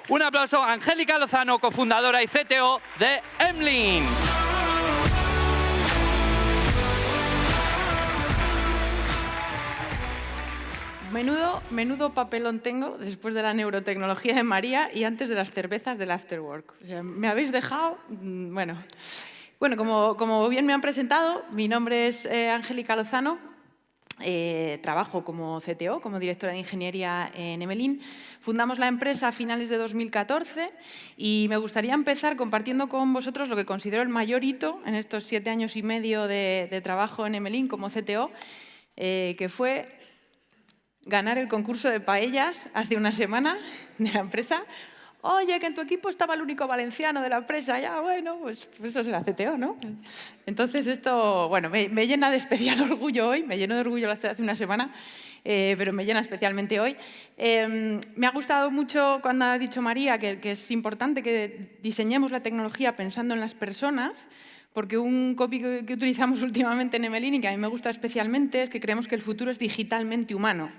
Un aplauso a Angélica Lozano, cofundadora y CTO de Emlyn. Menudo papelón tengo después de la neurotecnología de María y antes de las cervezas del Afterwork. O sea, me habéis dejado... Bueno, como bien me han presentado, mi nombre es Angélica Lozano. Trabajo como CTO, como directora de ingeniería en Emlyn. Fundamos la empresa a finales de 2014 y me gustaría empezar compartiendo con vosotros lo que considero el mayor hito en estos 7 años y medio de trabajo en Emlyn como CTO, que fue ganar el concurso de paellas hace una semana de la empresa. Oye, que en tu equipo estaba el único valenciano de la empresa. Ya, bueno, pues eso es la CTO, ¿no? Entonces esto, bueno, me llena de especial orgullo hoy. Me llenó de orgullo hace una semana, pero me llena especialmente hoy. Me ha gustado mucho cuando ha dicho María que es importante que diseñemos la tecnología pensando en las personas, porque un copy que utilizamos últimamente en Emlyn y que a mí me gusta especialmente es que creemos que el futuro es digitalmente humano.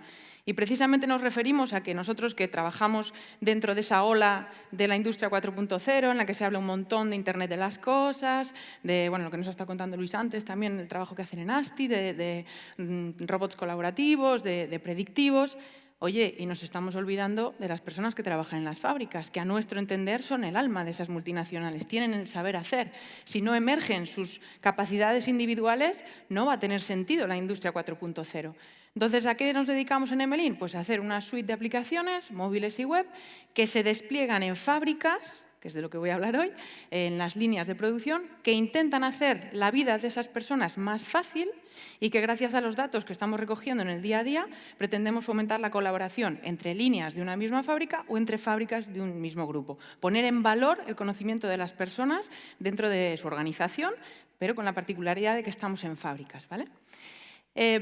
Y precisamente nos referimos a que nosotros que trabajamos dentro de esa ola de la industria 4.0, en la que se habla un montón de Internet de las cosas, de lo que nos ha estado contando Luis antes, también el trabajo que hacen en ASTI, de robots colaborativos, de predictivos. Oye, y nos estamos olvidando de las personas que trabajan en las fábricas, que a nuestro entender son el alma de esas multinacionales, tienen el saber hacer. Si no emergen sus capacidades individuales, no va a tener sentido la industria 4.0. Entonces, ¿a qué nos dedicamos en Emlyn? Pues a hacer una suite de aplicaciones, móviles y web, que se despliegan en fábricas, que es de lo que voy a hablar hoy, en las líneas de producción, que intentan hacer la vida de esas personas más fácil y que gracias a los datos que estamos recogiendo en el día a día pretendemos fomentar la colaboración entre líneas de una misma fábrica o entre fábricas de un mismo grupo. Poner en valor el conocimiento de las personas dentro de su organización, pero con la particularidad de que estamos en fábricas, ¿vale?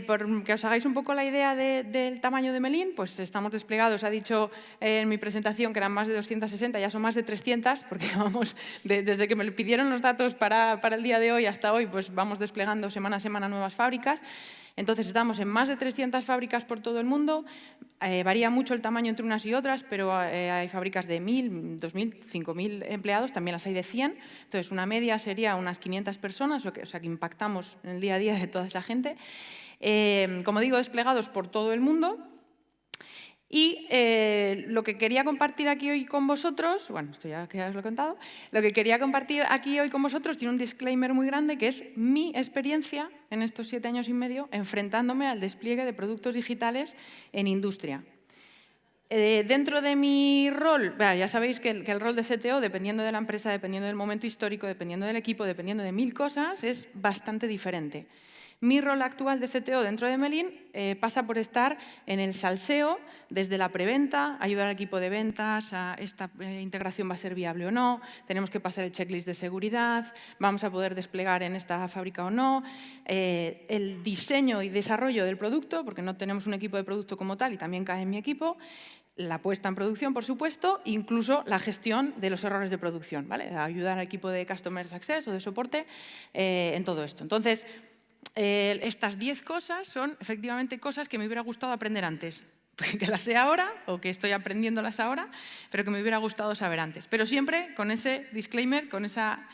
Por que os hagáis un poco la idea del tamaño de Emlyn, pues estamos desplegados, ha dicho en mi presentación que eran más de 260, ya son más de 300, porque vamos, desde que me pidieron los datos para el día de hoy hasta hoy, pues vamos desplegando semana a semana nuevas fábricas. Entonces estamos en más de 300 fábricas por todo el mundo, varía mucho el tamaño entre unas y otras, pero hay fábricas de 1.000, 2.000, 5.000 empleados, también las hay de 100, entonces una media sería unas 500 personas, o sea que impactamos en el día a día de toda esa gente. Como digo, desplegados por todo el mundo. Y lo que quería compartir aquí hoy con vosotros, bueno, esto ya os lo he contado, lo que quería compartir aquí hoy con vosotros tiene un disclaimer muy grande, que es mi experiencia en estos 7 años y medio enfrentándome al despliegue de productos digitales en industria. Dentro de mi rol, ya sabéis que el rol de CTO, dependiendo de la empresa, dependiendo del momento histórico, dependiendo del equipo, dependiendo de 1000 cosas, es bastante diferente. Mi rol actual de CTO dentro de Emlyn pasa por estar en el salseo, desde la preventa, ayudar al equipo de ventas a esta integración va a ser viable o no, tenemos que pasar el checklist de seguridad, vamos a poder desplegar en esta fábrica o no, el diseño y desarrollo del producto, porque no tenemos un equipo de producto como tal y también cae en mi equipo, la puesta en producción, por supuesto, incluso la gestión de los errores de producción, ¿vale? Ayudar al equipo de Customer Success o de soporte en todo esto. Entonces, estas 10 cosas son efectivamente cosas que me hubiera gustado aprender antes, que las sé ahora o que estoy aprendiéndolas ahora, pero que me hubiera gustado saber antes. Pero siempre con ese disclaimer, con esa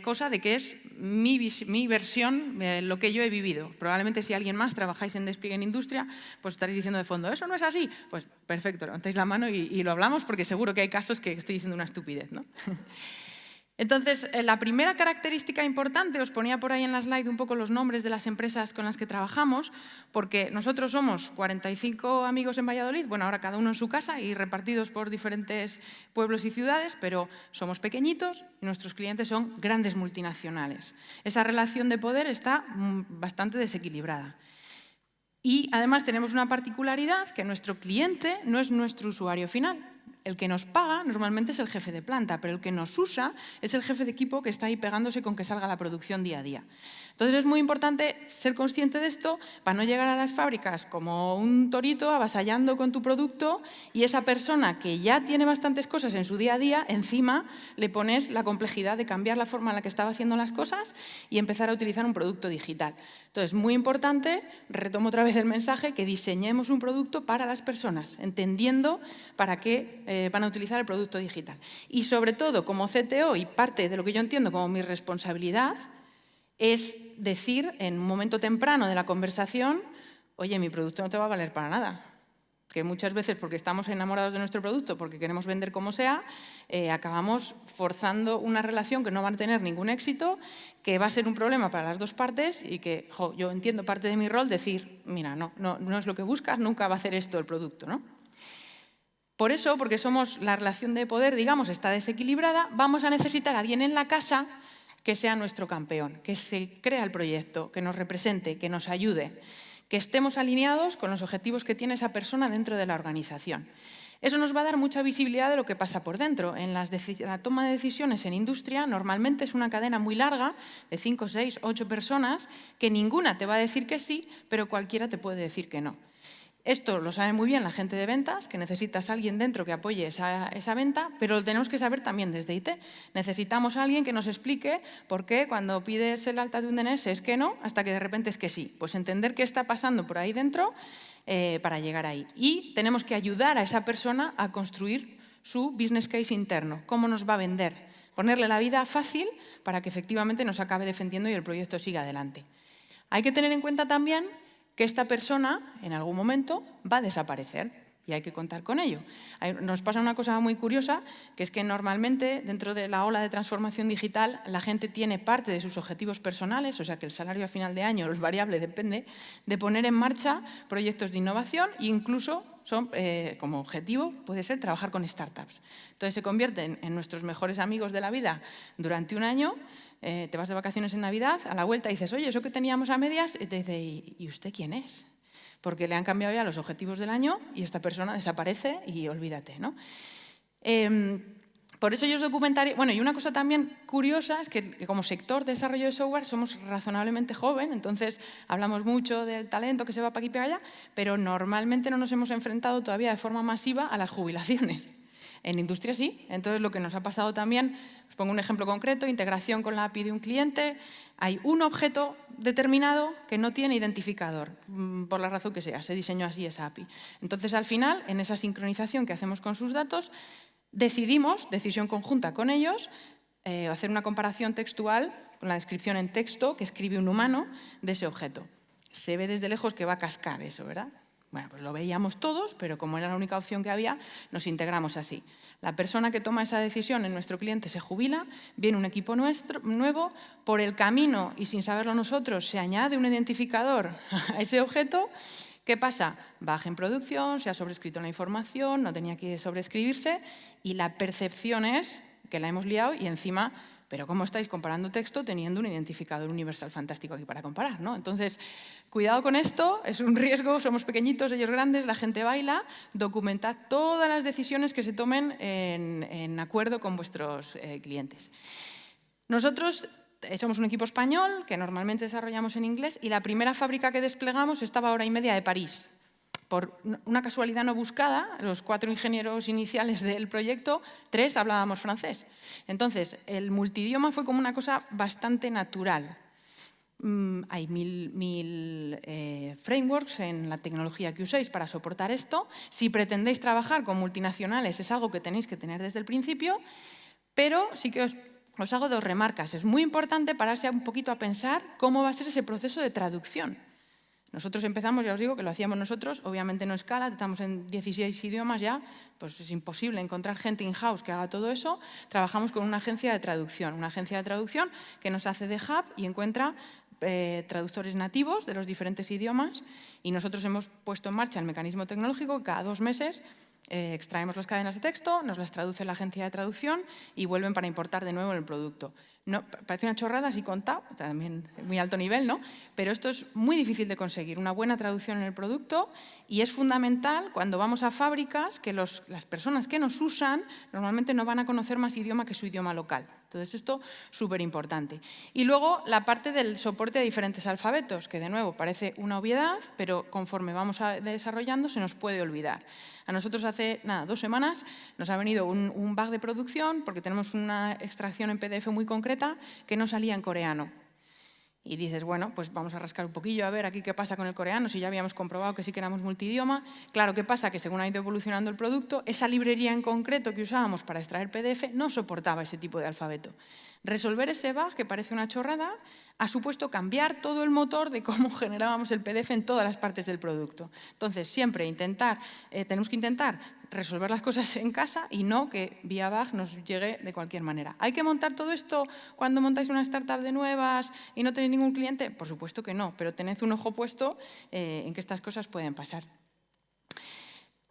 cosa de que es mi versión, lo que yo he vivido. Probablemente si alguien más trabajáis en despliegue en industria, pues estaréis diciendo de fondo, ¿eso no es así? Pues perfecto, levantáis la mano y lo hablamos, porque seguro que hay casos que estoy diciendo una estupidez, ¿no? Entonces, la primera característica importante, os ponía por ahí en la slide un poco los nombres de las empresas con las que trabajamos, porque nosotros somos 45 amigos en Valladolid, bueno, ahora cada uno en su casa y repartidos por diferentes pueblos y ciudades, pero somos pequeñitos y nuestros clientes son grandes multinacionales. Esa relación de poder está bastante desequilibrada. Y además tenemos una particularidad, que nuestro cliente no es nuestro usuario final. El que nos paga normalmente es el jefe de planta, pero el que nos usa es el jefe de equipo que está ahí pegándose con que salga la producción día a día. Entonces es muy importante ser consciente de esto para no llegar a las fábricas como un torito avasallando con tu producto y esa persona que ya tiene bastantes cosas en su día a día, encima le pones la complejidad de cambiar la forma en la que estaba haciendo las cosas y empezar a utilizar un producto digital. Entonces, muy importante, retomo otra vez el mensaje, que diseñemos un producto para las personas, entendiendo para qué van a utilizar el producto digital. Y sobre todo, como CTO, y parte de lo que yo entiendo como mi responsabilidad, es decir en un momento temprano de la conversación, oye, mi producto no te va a valer para nada. Que muchas veces, porque estamos enamorados de nuestro producto, porque queremos vender como sea, acabamos forzando una relación que no va a tener ningún éxito, que va a ser un problema para las dos partes y que yo entiendo parte de mi rol decir, mira, no es lo que buscas, nunca va a hacer esto el producto, ¿no? Por eso, porque la relación de poder, digamos, está desequilibrada, vamos a necesitar a alguien en la casa que sea nuestro campeón, que se crea el proyecto, que nos represente, que nos ayude, que estemos alineados con los objetivos que tiene esa persona dentro de la organización. Eso nos va a dar mucha visibilidad de lo que pasa por dentro. En la toma de decisiones en industria normalmente es una cadena muy larga de 5, 6, 8 personas que ninguna te va a decir que sí, pero cualquiera te puede decir que no. Esto lo sabe muy bien la gente de ventas, que necesitas a alguien dentro que apoye esa venta, pero lo tenemos que saber también desde IT. Necesitamos a alguien que nos explique por qué cuando pides el alta de un DNS es que no, hasta que de repente es que sí. Pues entender qué está pasando por ahí dentro para llegar ahí. Y tenemos que ayudar a esa persona a construir su business case interno, cómo nos va a vender, ponerle la vida fácil para que efectivamente nos acabe defendiendo y el proyecto siga adelante. Hay que tener en cuenta también que esta persona en algún momento va a desaparecer y hay que contar con ello. Nos pasa una cosa muy curiosa, que es que normalmente dentro de la ola de transformación digital la gente tiene parte de sus objetivos personales, o sea que el salario a final de año, el variable, depende de poner en marcha proyectos de innovación e incluso como objetivo puede ser trabajar con startups. Entonces se convierten en nuestros mejores amigos de la vida durante un año. Te vas de vacaciones en Navidad, a la vuelta dices, oye, eso que teníamos a medias, y te dice, ¿y usted quién es? Porque le han cambiado ya los objetivos del año y esta persona desaparece y olvídate, ¿no? Por eso ellos documentarios... Bueno, y una cosa también curiosa es que como sector de desarrollo de software somos razonablemente joven, entonces hablamos mucho del talento que se va para aquí y para allá, pero normalmente no nos hemos enfrentado todavía de forma masiva a las jubilaciones. En industria sí, entonces lo que nos ha pasado también, os pongo un ejemplo concreto, integración con la API de un cliente, hay un objeto determinado que no tiene identificador, por la razón que sea, se diseñó así esa API. Entonces al final, en esa sincronización que hacemos con sus datos, decidimos, decisión conjunta con ellos, hacer una comparación textual con la descripción en texto que escribe un humano de ese objeto. Se ve desde lejos que va a cascar eso, ¿verdad? Bueno, pues lo veíamos todos, pero como era la única opción que había, nos integramos así. La persona que toma esa decisión en nuestro cliente se jubila, viene un equipo nuevo, por el camino y sin saberlo nosotros se añade un identificador a ese objeto. ¿Qué pasa? Baja en producción, se ha sobrescrito la información, no tenía que sobreescribirse y la percepción es que la hemos liado y encima... Pero ¿cómo estáis comparando texto teniendo un identificador universal fantástico aquí para comparar, ¿no? Entonces, cuidado con esto, es un riesgo, somos pequeñitos, ellos grandes, la gente baila, documentad todas las decisiones que se tomen en acuerdo con vuestros clientes. Nosotros somos un equipo español que normalmente desarrollamos en inglés y la primera fábrica que desplegamos estaba a hora y media de París. Por una casualidad no buscada, los 4 ingenieros iniciales del proyecto, 3 hablábamos francés. Entonces, el multidioma fue como una cosa bastante natural. Hay mil frameworks en la tecnología que uséis para soportar esto. Si pretendéis trabajar con multinacionales, es algo que tenéis que tener desde el principio, pero sí que os hago 2 remarcas. Es muy importante pararse un poquito a pensar cómo va a ser ese proceso de traducción. Nosotros empezamos, ya os digo, que lo hacíamos nosotros, obviamente no escala, estamos en 16 idiomas ya, pues es imposible encontrar gente in-house que haga todo eso. Trabajamos con una agencia de traducción que nos hace de hub y encuentra traductores nativos de los diferentes idiomas y nosotros hemos puesto en marcha el mecanismo tecnológico. Cada 2 meses extraemos las cadenas de texto, nos las traduce la agencia de traducción y vuelven para importar de nuevo en el producto. No, parece una chorrada así contado, también muy alto nivel, ¿no? Pero esto es muy difícil de conseguir, una buena traducción en el producto y es fundamental cuando vamos a fábricas que las personas que nos usan normalmente no van a conocer más idioma que su idioma local. Entonces esto es súper importante. Y luego la parte del soporte de diferentes alfabetos, que de nuevo parece una obviedad, pero conforme vamos desarrollando se nos puede olvidar. A nosotros hace 2 semanas nos ha venido un bug de producción porque tenemos una extracción en PDF muy concreta que no salía en coreano. y dices, bueno, pues vamos a rascar un poquillo a ver aquí qué pasa con el coreano, si ya habíamos comprobado que sí que éramos multidioma. Claro, ¿qué pasa? Que según ha ido evolucionando el producto, esa librería en concreto que usábamos para extraer PDF no soportaba ese tipo de alfabeto. Resolver ese bug, que parece una chorrada, ha supuesto cambiar todo el motor de cómo generábamos el PDF en todas las partes del producto. Entonces, siempre tenemos que intentar resolver las cosas en casa y no que vía bug nos llegue de cualquier manera. ¿Hay que montar todo esto cuando montáis una startup de nuevas y no tenéis ningún cliente? Por supuesto que no, pero tened un ojo puesto en que estas cosas pueden pasar.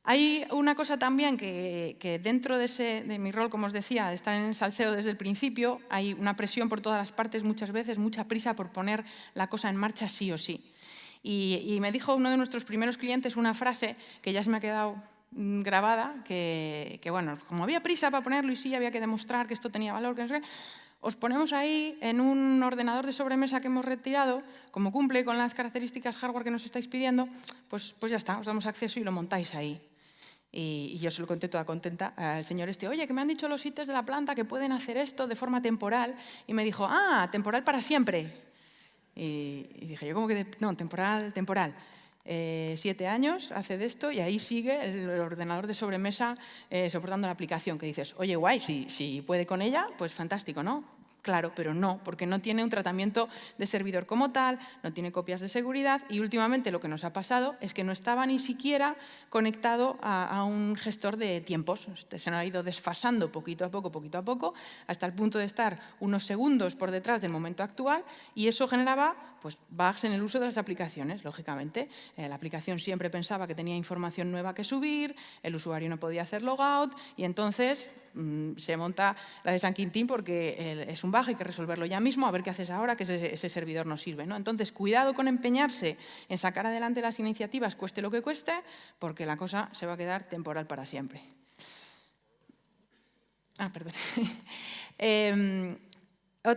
Hay una cosa también que dentro de mi rol, como os decía, de estar en el salseo desde el principio, hay una presión por todas las partes muchas veces, mucha prisa por poner la cosa en marcha sí o sí. Y me dijo uno de nuestros primeros clientes una frase que ya se me ha quedado grabada, que bueno, como había prisa para ponerlo y sí, había que demostrar que esto tenía valor, que no sé qué, os ponemos ahí en un ordenador de sobremesa que hemos retirado, como cumple con las características hardware que nos estáis pidiendo, pues ya está, os damos acceso y lo montáis ahí. Y yo se lo conté toda contenta al señor oye, que me han dicho los ITs de la planta que pueden hacer esto de forma temporal. Y me dijo, temporal para siempre. Y dije, yo como que, no, temporal. 7 años hace de esto y ahí sigue el ordenador de sobremesa soportando la aplicación, que dices, oye, guay, si puede con ella, pues fantástico, ¿no? Claro, pero no, porque no tiene un tratamiento de servidor como tal, no tiene copias de seguridad y últimamente lo que nos ha pasado es que no estaba ni siquiera conectado a un gestor de tiempos. Se nos ha ido desfasando poquito a poco, hasta el punto de estar unos segundos por detrás del momento actual y eso generaba pues, bugs en el uso de las aplicaciones, lógicamente. La aplicación siempre pensaba que tenía información nueva que subir, el usuario no podía hacer logout y entonces se monta la de San Quintín porque es un bug, hay que resolverlo ya mismo, a ver qué haces ahora, que ese servidor no sirve, ¿no? Entonces, cuidado con empeñarse en sacar adelante las iniciativas, cueste lo que cueste, porque la cosa se va a quedar temporal para siempre. Perdón.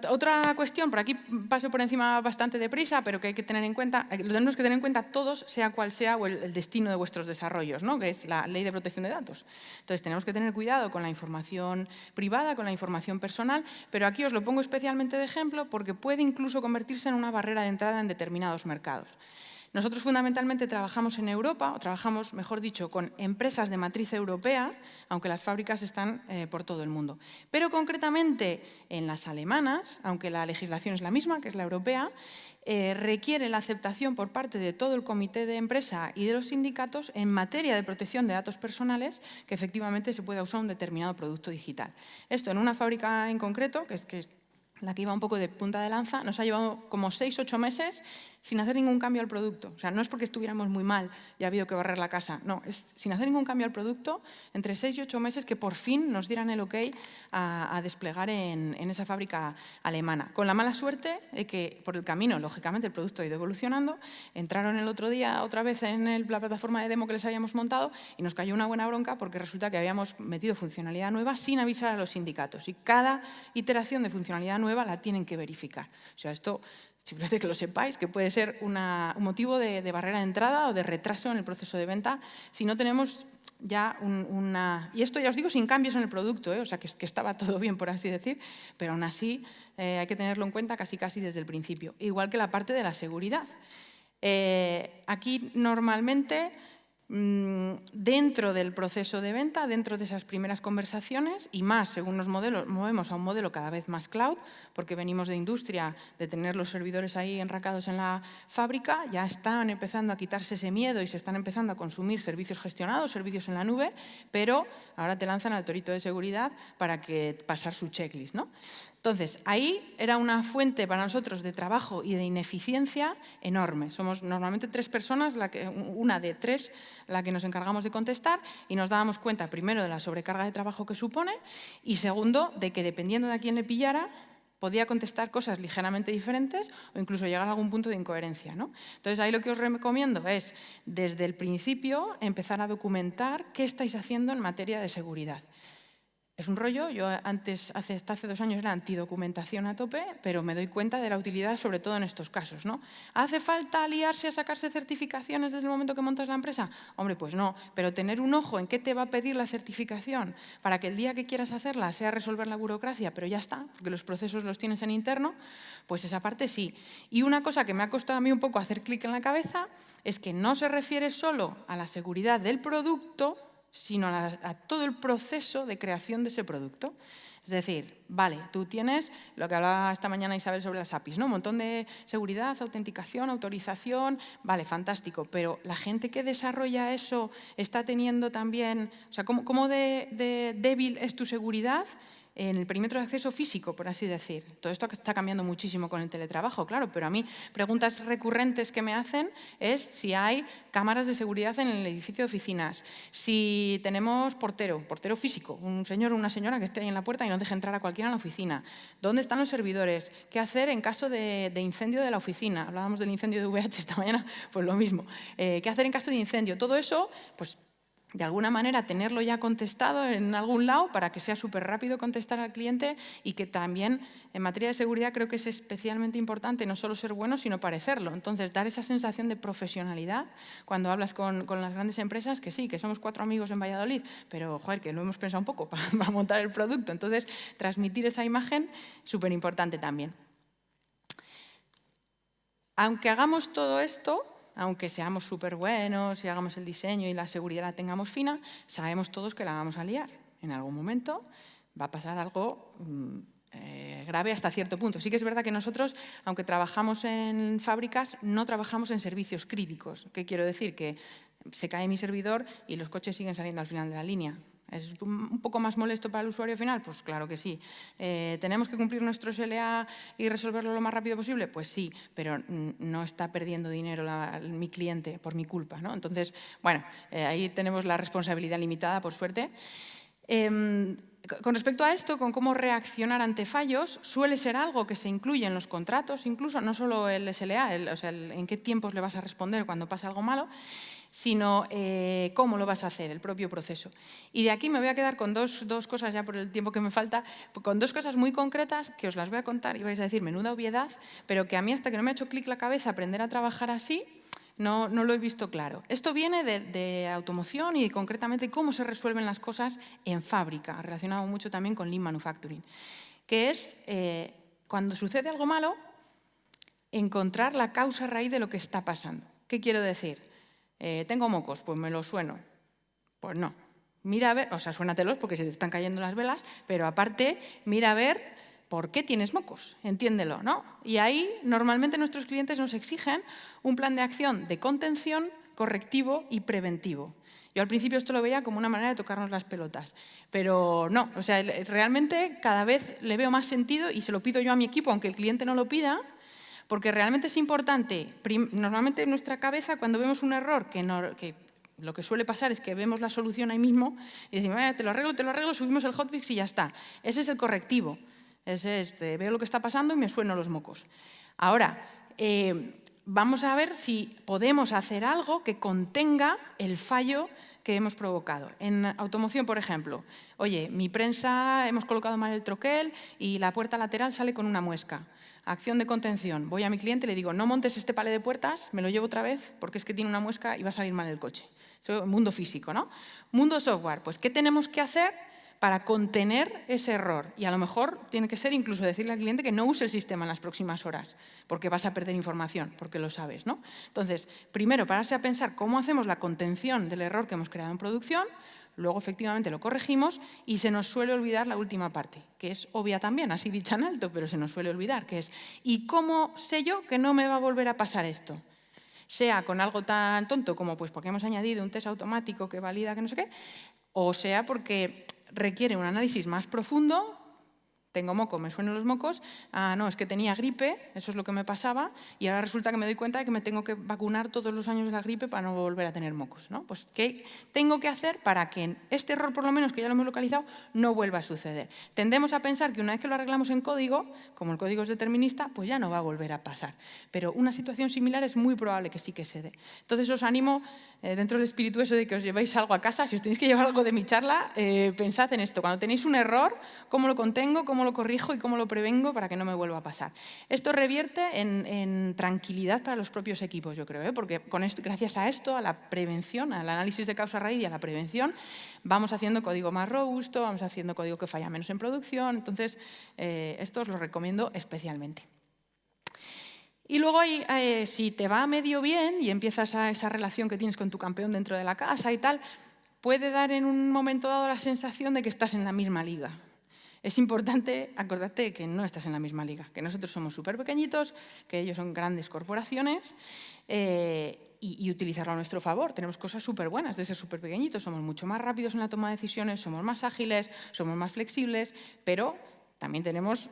Otra cuestión, por aquí paso por encima bastante deprisa, pero que hay que tener en cuenta, lo tenemos que tener en cuenta todos, sea cual sea el destino de vuestros desarrollos, ¿no? Que es la ley de protección de datos. Entonces, tenemos que tener cuidado con la información privada, con la información personal, pero aquí os lo pongo especialmente de ejemplo porque puede incluso convertirse en una barrera de entrada en determinados mercados. Nosotros fundamentalmente trabajamos en Europa, o trabajamos, mejor dicho, con empresas de matriz europea, aunque las fábricas están por todo el mundo. Pero concretamente en las alemanas, aunque la legislación es la misma, que es la europea, requiere la aceptación por parte de todo el comité de empresa y de los sindicatos en materia de protección de datos personales que efectivamente se pueda usar un determinado producto digital. Esto en una fábrica en concreto, que es la que iba un poco de punta de lanza, nos ha llevado como 6 o 8 meses sin hacer ningún cambio al producto. O sea, no es porque estuviéramos muy mal y ha habido que barrer la casa. No, es sin hacer ningún cambio al producto, entre 6 y 8 meses que por fin nos dieran el ok a desplegar en esa fábrica alemana. Con la mala suerte de que por el camino, lógicamente, el producto ha ido evolucionando. Entraron el otro día otra vez en la plataforma de demo que les habíamos montado y nos cayó una buena bronca porque resulta que habíamos metido funcionalidad nueva sin avisar a los sindicatos. Y cada iteración de funcionalidad nueva la tienen que verificar. O sea, esto, simplemente que lo sepáis, que puede ser un motivo de barrera de entrada o de retraso en el proceso de venta si no tenemos ya Y esto ya os digo sin cambios en el producto, o sea, que estaba todo bien, por así decir, pero aún así hay que tenerlo en cuenta casi desde el principio. Igual que la parte de la seguridad. Aquí normalmente dentro del proceso de venta, dentro de esas primeras conversaciones y más según nos movemos a un modelo cada vez más cloud, porque venimos de industria, de tener los servidores ahí enracados en la fábrica, ya están empezando a quitarse ese miedo y se están empezando a consumir servicios gestionados, servicios en la nube, pero ahora te lanzan al torito de seguridad para pasar su checklist, ¿no? Entonces, ahí era una fuente para nosotros de trabajo y de ineficiencia enorme. Somos normalmente 3 personas, una de 3, la que nos encargamos de contestar y nos dábamos cuenta, primero, de la sobrecarga de trabajo que supone y, segundo, de que dependiendo de a quién le pillara, podía contestar cosas ligeramente diferentes o incluso llegar a algún punto de incoherencia, ¿no? Entonces, ahí lo que os recomiendo es, desde el principio, empezar a documentar qué estáis haciendo en materia de seguridad. Es un rollo. Yo hasta hace 2 años era antidocumentación a tope, pero me doy cuenta de la utilidad, sobre todo en estos casos, ¿no? ¿Hace falta liarse a sacarse certificaciones desde el momento que montas la empresa? Hombre, pues no, pero tener un ojo en qué te va a pedir la certificación para que el día que quieras hacerla sea resolver la burocracia, pero ya está, porque los procesos los tienes en interno, pues esa parte sí. Y una cosa que me ha costado a mí un poco hacer clic en la cabeza es que no se refiere solo a la seguridad del producto, sino a todo el proceso de creación de ese producto. Es decir, vale, tú tienes lo que hablaba esta mañana Isabel sobre las APIs, ¿no? Un montón de seguridad, autenticación, autorización, vale, fantástico, pero la gente que desarrolla eso está teniendo también, o sea, ¿cómo de débil es tu seguridad en el perímetro de acceso físico, por así decir? Todo esto está cambiando muchísimo con el teletrabajo, claro, pero a mí preguntas recurrentes que me hacen es si hay cámaras de seguridad en el edificio de oficinas, si tenemos portero físico, un señor o una señora que esté ahí en la puerta y no deje entrar a cualquiera en la oficina, dónde están los servidores, qué hacer en caso de incendio de la oficina. Hablábamos del incendio de VH esta mañana, pues lo mismo. ¿Qué hacer en caso de incendio? Todo eso, pues de alguna manera tenerlo ya contestado en algún lado para que sea súper rápido contestar al cliente, y que también en materia de seguridad creo que es especialmente importante no solo ser bueno, sino parecerlo. Entonces, dar esa sensación de profesionalidad cuando hablas con las grandes empresas, que sí, que somos 4 amigos en Valladolid, pero joder, que lo hemos pensado un poco para montar el producto. Entonces, transmitir esa imagen, súper importante también. Aunque hagamos todo esto, aunque seamos súper buenos y hagamos el diseño y la seguridad la tengamos fina, sabemos todos que la vamos a liar. En algún momento va a pasar algo grave hasta cierto punto. Sí que es verdad que nosotros, aunque trabajamos en fábricas, no trabajamos en servicios críticos. ¿Qué quiero decir? Que se cae mi servidor y los coches siguen saliendo al final de la línea. ¿Es un poco más molesto para el usuario final? Pues claro que sí. ¿Tenemos que cumplir nuestro SLA y resolverlo lo más rápido posible? Pues sí, pero no está perdiendo dinero mi cliente por mi culpa, ¿no? Entonces, bueno, ahí tenemos la responsabilidad limitada, por suerte. Con respecto a esto, con cómo reaccionar ante fallos, suele ser algo que se incluye en los contratos, incluso no solo el SLA, o sea, en qué tiempos le vas a responder cuando pasa algo malo, sino cómo lo vas a hacer, el propio proceso. Y de aquí me voy a quedar con dos cosas, ya por el tiempo que me falta, con 2 cosas muy concretas que os las voy a contar y vais a decir, menuda obviedad, pero que a mí hasta que no me ha hecho clic la cabeza aprender a trabajar así, no lo he visto claro. Esto viene de automoción y concretamente cómo se resuelven las cosas en fábrica, relacionado mucho también con Lean Manufacturing, que es cuando sucede algo malo, encontrar la causa raíz de lo que está pasando. ¿Qué quiero decir? ¿Tengo mocos? Pues me los sueno. Pues no. Mira a ver, o sea, suénatelos porque se te están cayendo las velas, pero aparte, mira a ver por qué tienes mocos, entiéndelo, ¿no? Y ahí, normalmente nuestros clientes nos exigen un plan de acción de contención, correctivo y preventivo. Yo al principio esto lo veía como una manera de tocarnos las pelotas, pero no, o sea, realmente cada vez le veo más sentido y se lo pido yo a mi equipo, aunque el cliente no lo pida, porque realmente es importante. Normalmente en nuestra cabeza, cuando vemos un error, que lo que suele pasar es que vemos la solución ahí mismo y decimos, te lo arreglo, subimos el hotfix y ya está. Ese es el correctivo. Veo lo que está pasando y me sueno los mocos. Ahora, vamos a ver si podemos hacer algo que contenga el fallo que hemos provocado. En automoción, por ejemplo, oye, mi prensa, hemos colocado mal el troquel y la puerta lateral sale con una muesca. Acción de contención. Voy a mi cliente y le digo, no montes este palé de puertas, me lo llevo otra vez porque es que tiene una muesca y va a salir mal el coche. Eso es mundo físico, ¿no? Mundo software. Pues, ¿qué tenemos que hacer para contener ese error? Y a lo mejor tiene que ser incluso decirle al cliente que no use el sistema en las próximas horas porque vas a perder información, porque lo sabes, ¿no? Entonces, primero, pararse a pensar cómo hacemos la contención del error que hemos creado en producción. Luego, efectivamente, lo corregimos y se nos suele olvidar la última parte, que es obvia también, así dicha en alto, pero se nos suele olvidar, que es ¿y cómo sé yo que no me va a volver a pasar esto? Sea con algo tan tonto como pues porque hemos añadido un test automático que valida que no sé qué, o sea porque requiere un análisis más profundo, Tengo moco, me suenan los mocos, no, es que tenía gripe, eso es lo que me pasaba, y ahora resulta que me doy cuenta de que me tengo que vacunar todos los años de la gripe para no volver a tener mocos, ¿no? Pues, ¿qué tengo que hacer para que este error, por lo menos, que ya lo hemos localizado, no vuelva a suceder? Tendemos a pensar que una vez que lo arreglamos en código, como el código es determinista, pues ya no va a volver a pasar. Pero una situación similar es muy probable que sí que se dé. Entonces, os animo, dentro del espíritu eso de que os llevéis algo a casa, si os tenéis que llevar algo de mi charla, pensad en esto. Cuando tenéis un error, ¿cómo lo contengo? ¿Cómo lo corrijo y cómo lo prevengo para que no me vuelva a pasar? Esto revierte en tranquilidad para los propios equipos, yo creo, porque con esto, gracias a esto, a la prevención, al análisis de causa-raíz y a la prevención, vamos haciendo código más robusto, vamos haciendo código que falla menos en producción. Entonces, esto os lo recomiendo especialmente. Y luego, si te va medio bien y empiezas a esa relación que tienes con tu campeón dentro de la casa y tal, puede dar en un momento dado la sensación de que estás en la misma liga. Es importante acordarte de que no estás en la misma liga, que nosotros somos súper pequeñitos, que ellos son grandes corporaciones y utilizarlo a nuestro favor. Tenemos cosas súper buenas de ser súper pequeñitos, somos mucho más rápidos en la toma de decisiones, somos más ágiles, somos más flexibles, pero también tenemos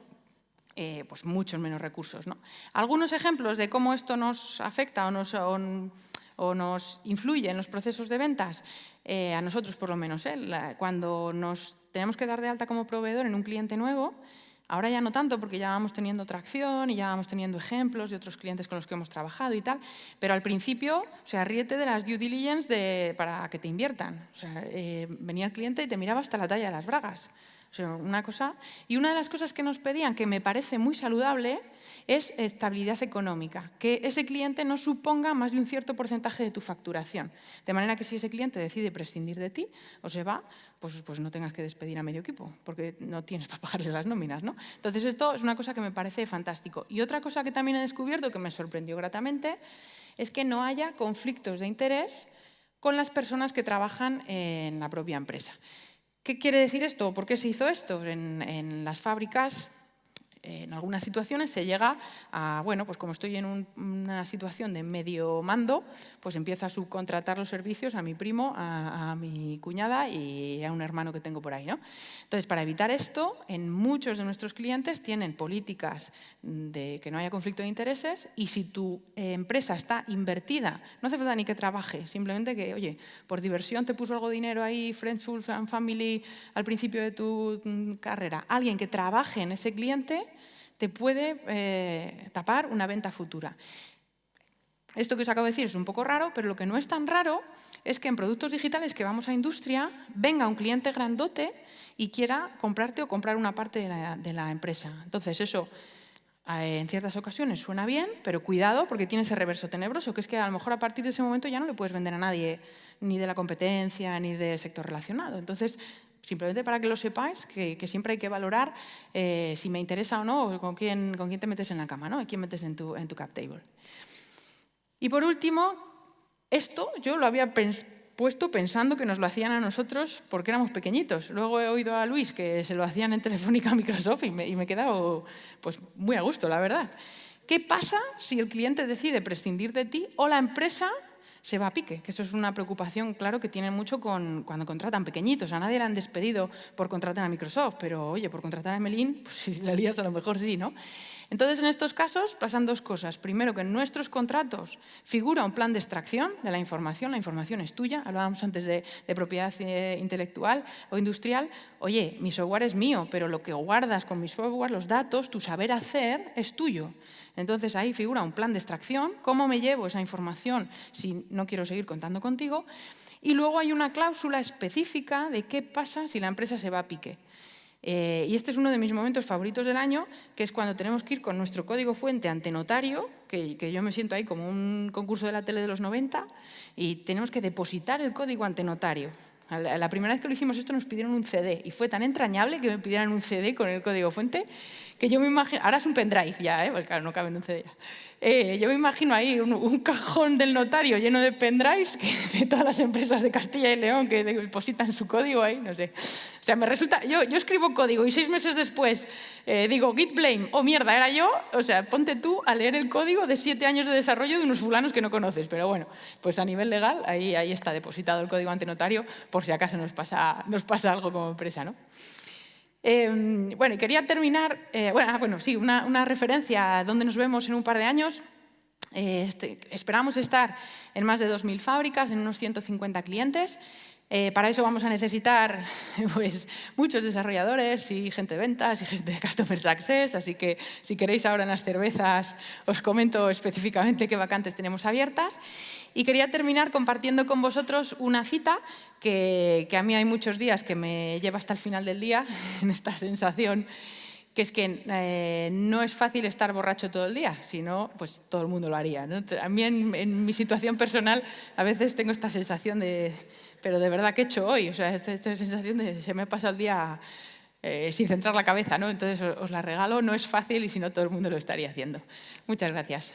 pues muchos menos recursos, ¿no? Algunos ejemplos de cómo esto nos afecta o nos influye en los procesos de ventas, a nosotros por lo menos, cuando nos tenemos que dar de alta como proveedor en un cliente nuevo, ahora ya no tanto porque ya vamos teniendo tracción y ya vamos teniendo ejemplos de otros clientes con los que hemos trabajado y tal, pero al principio, o sea, ríete de las due diligence para que te inviertan. O sea, venía el cliente y te miraba hasta la talla de las bragas. O sea, una cosa. Y una de las cosas que nos pedían, que me parece muy saludable, es estabilidad económica, que ese cliente no suponga más de un cierto porcentaje de tu facturación. De manera que si ese cliente decide prescindir de ti o se va, pues no tengas que despedir a medio equipo, porque no tienes para pagarle las nóminas, ¿no? Entonces, esto es una cosa que me parece fantástico. Y otra cosa que también he descubierto, que me sorprendió gratamente, es que no haya conflictos de interés con las personas que trabajan en la propia empresa. ¿Qué quiere decir esto? ¿Por qué se hizo esto? En las fábricas, en algunas situaciones se llega a, bueno, pues como estoy en una situación de medio mando, pues empiezo a subcontratar los servicios a mi primo, a mi cuñada y a un hermano que tengo por ahí, ¿no? Entonces, para evitar esto, en muchos de nuestros clientes tienen políticas de que no haya conflicto de intereses, y si tu empresa está invertida, no hace falta ni que trabaje, simplemente que, oye, por diversión te puso algo de dinero ahí, Friends, and Family, al principio de tu carrera, alguien que trabaje en ese cliente te puede tapar una venta futura. Esto que os acabo de decir es un poco raro, pero lo que no es tan raro es que en productos digitales que vamos a industria venga un cliente grandote y quiera comprarte o comprar una parte de la empresa. Entonces, eso en ciertas ocasiones suena bien, pero cuidado porque tiene ese reverso tenebroso, que es que a lo mejor a partir de ese momento ya no le puedes vender a nadie, ni de la competencia, ni del sector relacionado. Entonces, simplemente para que lo sepáis, que siempre hay que valorar si me interesa o no, o con quién te metes en la cama, ¿no? ¿A quién metes en tu cap table? Y por último, esto yo lo había puesto pensando que nos lo hacían a nosotros porque éramos pequeñitos. Luego he oído a Luis que se lo hacían en Telefónica Microsoft y me he quedado pues, muy a gusto, la verdad. ¿Qué pasa si el cliente decide prescindir de ti o la empresa se va a pique? Que eso es una preocupación, claro, que tienen mucho cuando contratan pequeñitos. A nadie le han despedido por contratar a Microsoft, pero, oye, por contratar a Melín, pues si la lías a lo mejor sí, ¿no? Entonces, en estos casos pasan dos cosas. Primero, que en nuestros contratos figura un plan de extracción de la información es tuya. Hablábamos antes de propiedad intelectual o industrial. Oye, mi software es mío, pero lo que guardas con mi software, los datos, tu saber hacer, es tuyo. Entonces, ahí figura un plan de extracción, cómo me llevo esa información si no quiero seguir contando contigo. Y luego hay una cláusula específica de qué pasa si la empresa se va a pique. Y este es uno de mis momentos favoritos del año, que es cuando tenemos que ir con nuestro código fuente ante notario, que yo me siento ahí como un concurso de la tele de los 90, y tenemos que depositar el código ante notario. La primera vez que lo hicimos esto nos pidieron un CD y fue tan entrañable que me pidieran un CD con el código fuente que yo me imagino, ahora es un pendrive ya, porque claro, no cabe en un CD ya. Yo me imagino ahí un cajón del notario lleno de pendrives de todas las empresas de Castilla y León que depositan su código ahí, no sé. O sea, me resulta, yo escribo código y 6 meses después digo git blame, oh mierda, era yo. O sea, ponte tú a leer el código de 7 años de desarrollo de unos fulanos que no conoces. Pero bueno, pues a nivel legal ahí está depositado el código ante notario por si acaso nos pasa algo como empresa, ¿no? Bueno, y quería terminar, una referencia a dónde nos vemos en un par de años. Esperamos estar en más de 2.000 fábricas, en unos 150 clientes. Para eso vamos a necesitar pues, muchos desarrolladores y gente de ventas y gente de Customer Success, así que si queréis ahora en las cervezas os comento específicamente qué vacantes tenemos abiertas. Y quería terminar compartiendo con vosotros una cita que a mí hay muchos días que me lleva hasta el final del día, en esta sensación que es que no es fácil estar borracho todo el día, si no, pues todo el mundo lo haría, ¿no? A mí en mi situación personal a veces tengo esta sensación de, pero de verdad, ¿qué he hecho hoy? O sea, esta sensación de se me ha pasado el día sin centrar la cabeza, ¿no? Entonces os la regalo, no es fácil y si no todo el mundo lo estaría haciendo. Muchas gracias.